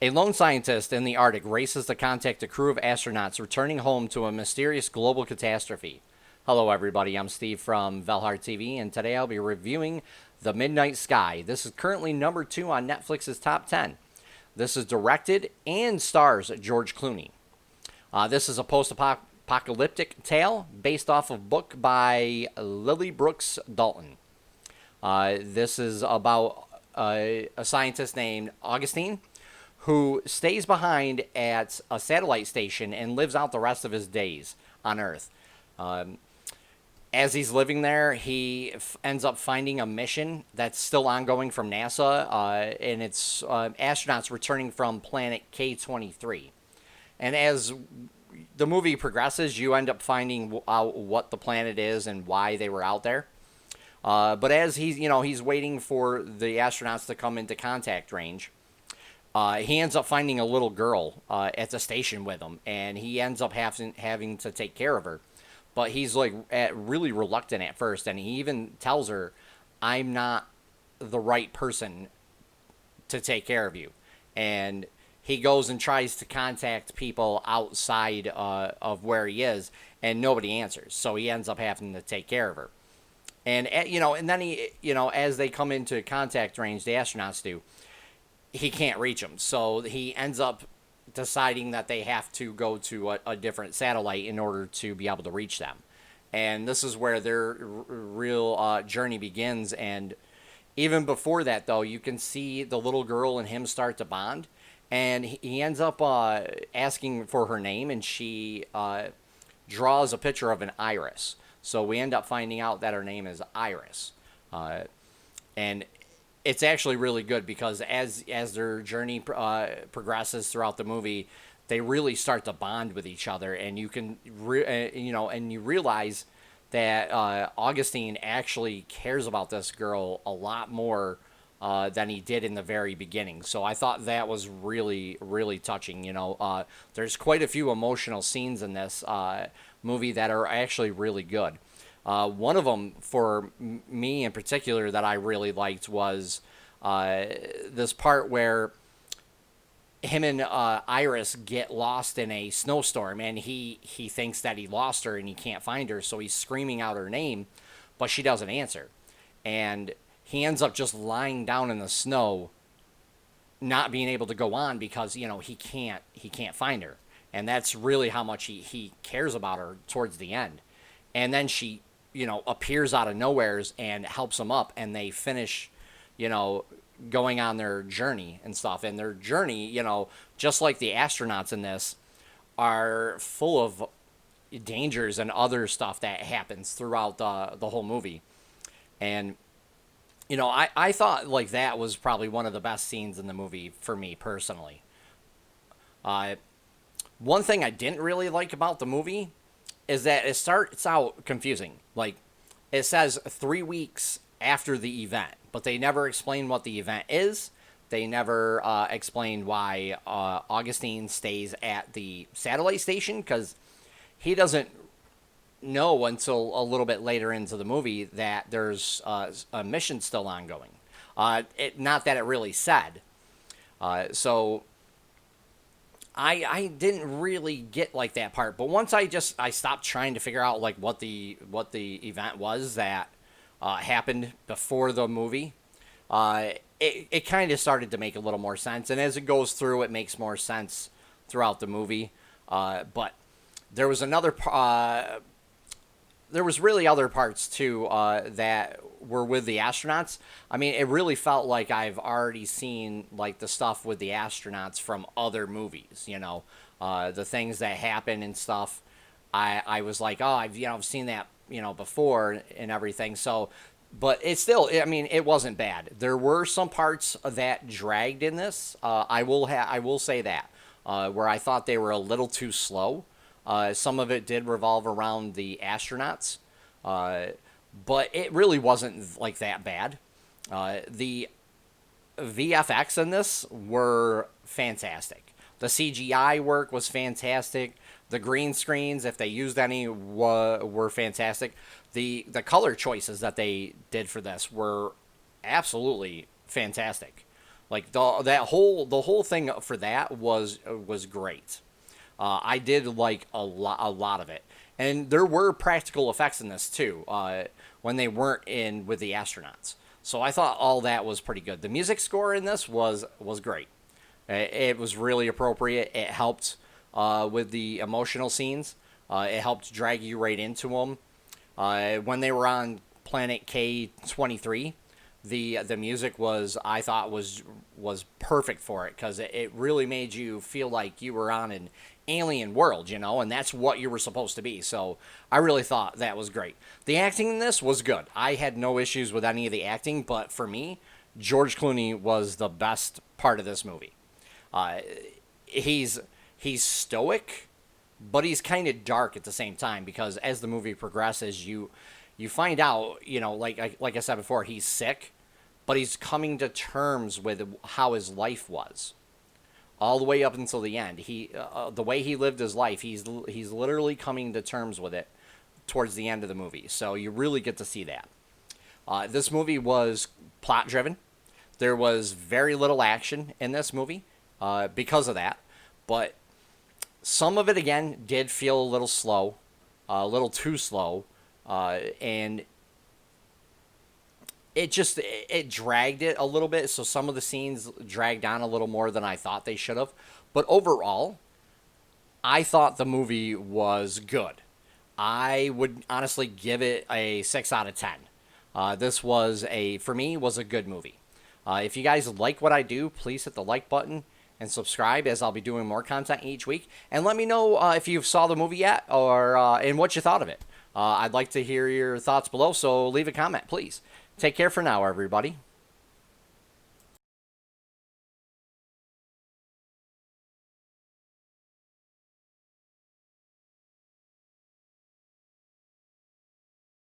A lone scientist in the Arctic races to contact a crew of astronauts returning home to a mysterious global catastrophe. Hello, everybody. I'm Steve from VALHARTV, and today I'll be reviewing The Midnight Sky. This is currently number 2 on Netflix's top 10. This is directed and stars George Clooney. This is a post-apocalyptic tale based off of a book by Lily Brooks Dalton. This is about a scientist named Augustine who stays behind at a satellite station and lives out the rest of his days on Earth. As he's living there, he ends up finding a mission that's still ongoing from NASA, and it's astronauts returning from planet K23. And as the movie progresses, you end up finding out what the planet is and why they were out there. But as he's waiting for the astronauts to come into contact range, he ends up finding a little girl at the station with him, and he ends up having to take care of her. But he's like really reluctant at first, and he even tells her, "I'm not the right person to take care of you." And he goes and tries to contact people outside of where he is, and nobody answers. So he ends up having to take care of her. And and then as they come into contact range, the astronauts do, he can't reach them. So he ends up deciding that they have to go to a different satellite in order to be able to reach them. And this is where their real journey begins. And even before that, though, you can see the little girl and him start to bond. And he ends up asking for her name, and she draws a picture of an iris. So we end up finding out that her name is Iris. And it's actually really good because as their journey progresses throughout the movie, they really start to bond with each other, and you can and you realize that Augustine actually cares about this girl a lot more than he did in the very beginning. So I thought that was really, really touching. There's quite a few emotional scenes in this movie that are actually really good. One of them, for me in particular, that I really liked was this part where him and Iris get lost in a snowstorm, and he thinks that he lost her and he can't find her, so he's screaming out her name, but she doesn't answer. And he ends up just lying down in the snow, not being able to go on because, he can't find her. And that's really how much he cares about her towards the end. And then she appears out of nowheres and helps him up, and they finish, going on their journey and stuff. And their journey, just like the astronauts in this, are full of dangers and other stuff that happens throughout the whole movie. And, I thought like that was probably one of the best scenes in the movie for me personally. One thing I didn't really like about the movie is that it starts out confusing. Like, it says 3 weeks after the event, but they never explain what the event is. They never explain why Augustine stays at the satellite station, because he doesn't know until a little bit later into the movie that there's a mission still ongoing. Not that it really said. So I didn't really get like that part, but once I stopped trying to figure out like what the event was that happened before the movie, it kind of started to make a little more sense, and as it goes through, it makes more sense throughout the movie. But there was there was really other parts too that were with the astronauts. I mean, it really felt like I've already seen like the stuff with the astronauts from other movies. The things that happen and stuff. I was like, oh, I've seen that before and everything. So, but it's still, I mean, it wasn't bad. There were some parts that dragged in this. I will say that where I thought they were a little too slow. Some of it did revolve around the astronauts, but it really wasn't like that bad. The VFX in this were fantastic. The CGI work was fantastic. The green screens, if they used any, were fantastic. The color choices that they did for this were absolutely fantastic. Like the whole thing for that was great. I did like a lot of it, and there were practical effects in this too when they weren't in with the astronauts. So I thought all that was pretty good. The music score in this was great. It was really appropriate. It helped with the emotional scenes. It helped drag you right into them. When they were on Planet K-23, the music was, I thought, was perfect for it, because it really made you feel like you were on an alien world, and that's what you were supposed to be. So I really thought that was great. The acting in this was good. I had no issues with any of the acting, but for me, George Clooney was the best part of this movie. Uh, he's stoic, but he's kind of dark at the same time, because as the movie progresses, you find out, like I said before, he's sick, but he's coming to terms with how his life was all the way up until the end. The way he lived his life, he's literally coming to terms with it towards the end of the movie. So you really get to see that. This movie was plot driven. There was very little action in this movie because of that, but some of it again did feel a little slow, a little too slow, and it dragged it a little bit. So some of the scenes dragged on a little more than I thought they should have. But overall, I thought the movie was good. I would honestly give it a 6 out of 10. This for me, was a good movie. If you guys like what I do, please hit the like button and subscribe, as I'll be doing more content each week. And let me know if you saw the movie yet, or and what you thought of it. I'd like to hear your thoughts below, so leave a comment, please. Take care for now, everybody.